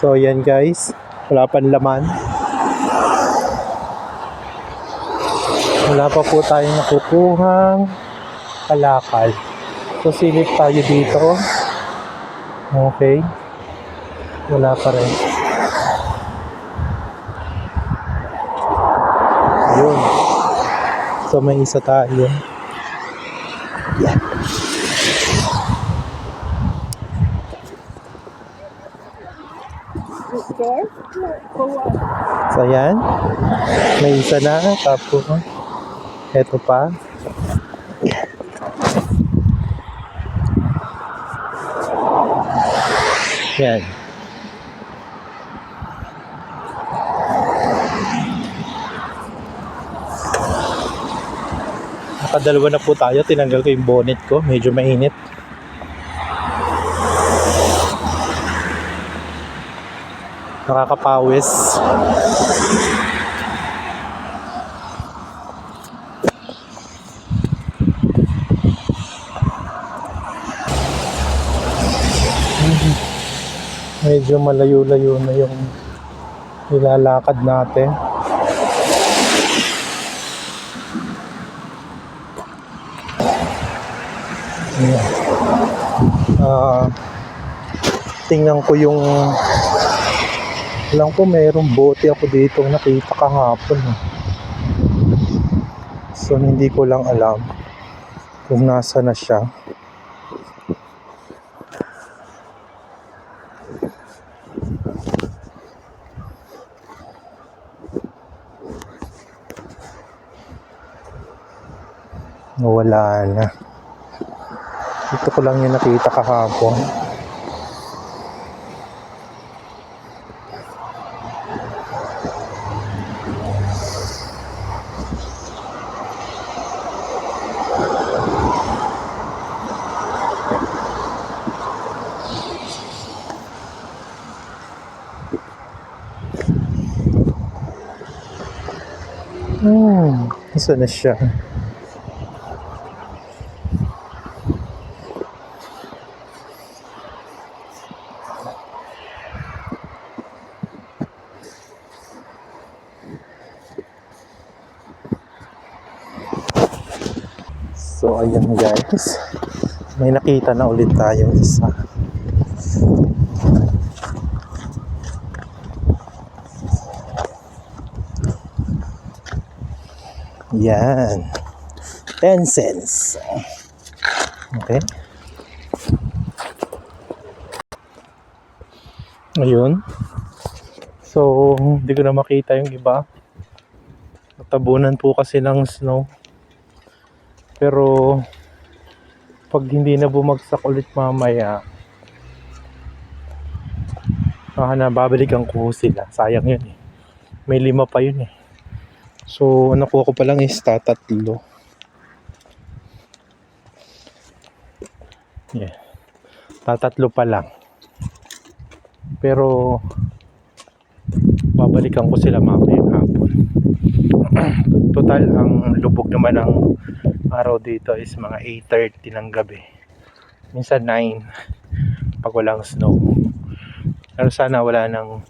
So yan guys, wala pang laman. Wala pa po tayong nakukuhang kalakal. So silip tayo dito. Okay. Wala pa rin. Yun. So may isa tayo. Yan. So yan. May isa na. Tapos eto pa. Yan. Nakadalawa na po tayo. Tinanggal ko yung bonnet ko. Medyo mainit. Nakakapawis. Medyo malayo-layo na yung nilalakad natin. Tingnan ko yung alam ko mayroong bote ako dito nakita kahapon. So hindi ko lang alam kung nasa na siya. Wala na. Ito ko lang yung nakita kahapon. Isa na siya. So ayan guys, may nakita na ulit tayong isa. Yan, 10 cents. Okay. Ayun. So hindi ko na makita yung iba. Natabunan po kasi ng snow. Pero pag hindi na bumagsak ulit mamaya, babalikan ko sila. Sayang yun eh. May 5 pa yun eh. So nakuha ko pa lang is 3. Yeah. 3 pa lang. Pero babalikan ko sila mamaya hapon. Total ang lubog naman ng araw dito is mga 8:30 ng gabi. Minsan 9 pag walang snow. Pero sana wala nang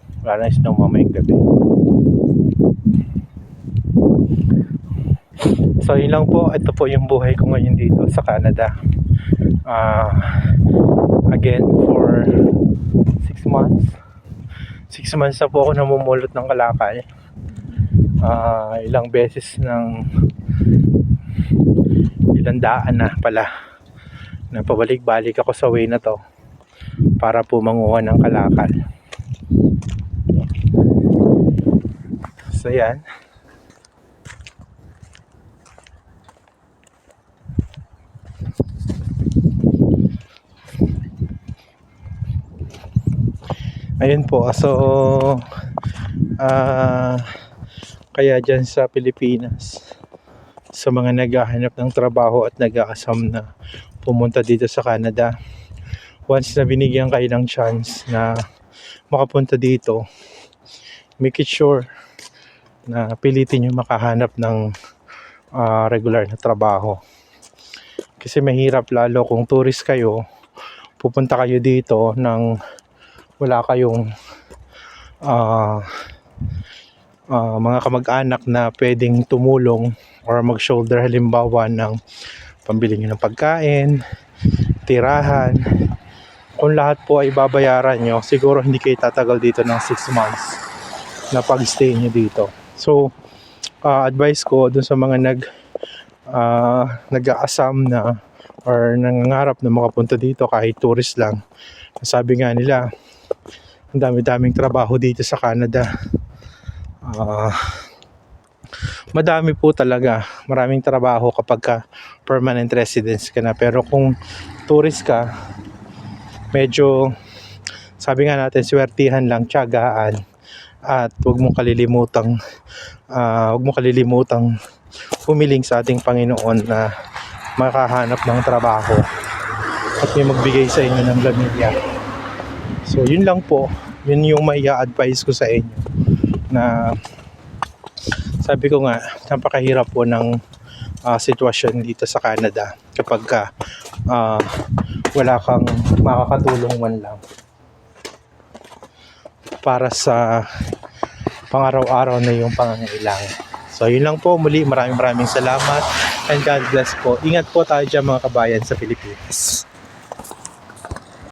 snow mamayang gabi. So yun lang po. Ito po yung buhay ko ngayon dito sa Canada. Again for 6 months. 6 months na po ako namumulot ng kalakal. Ilang beses ng ilang daan na pala na pabalik-balik ako sa way na to para po manguha ng kalakal. So yan. Ayun po. So kaya dyan sa Pilipinas, sa mga naghahanap ng trabaho at nag-aasam na pumunta dito sa Canada, once na binigyan kayo ng chance na makapunta dito, make it sure na pilitin nyo makahanap ng regular na trabaho. Kasi mahirap lalo kung tourist kayo, pupunta kayo dito nang wala kayong ah, mga kamag-anak na pwedeng tumulong or mag-shoulder halimbawa ng pambili nyo ng pagkain, tirahan. Kung lahat po ay babayaran nyo, siguro hindi kayo tatagal dito ng 6 months na pag-stay nyo dito. So, advice ko dun sa mga nag-aasam na or nangangarap na makapunta dito kahit tourist lang. Sabi nga nila, ang dami-daming trabaho dito sa Canada. Madami po talaga, maraming trabaho kapag ka permanent residence ka na. Pero kung tourist ka, medyo sabi nga natin swertihan lang, tiyagaan, at huwag mong kalilimutang humiling sa ating Panginoon na makahanap ng trabaho at may magbigay sa inyo ng lamilya. So yun lang po, yun yung may advice ko sa inyo, na sabi ko nga, napakahirap po ng sitwasyon dito sa Canada kapag ka wala kang makakatulong man lang para sa pang-araw-araw na yung pangangailangan. So yun lang po, muli maraming salamat and God bless po. Ingat po tayo dyan mga kabayan sa Pilipinas.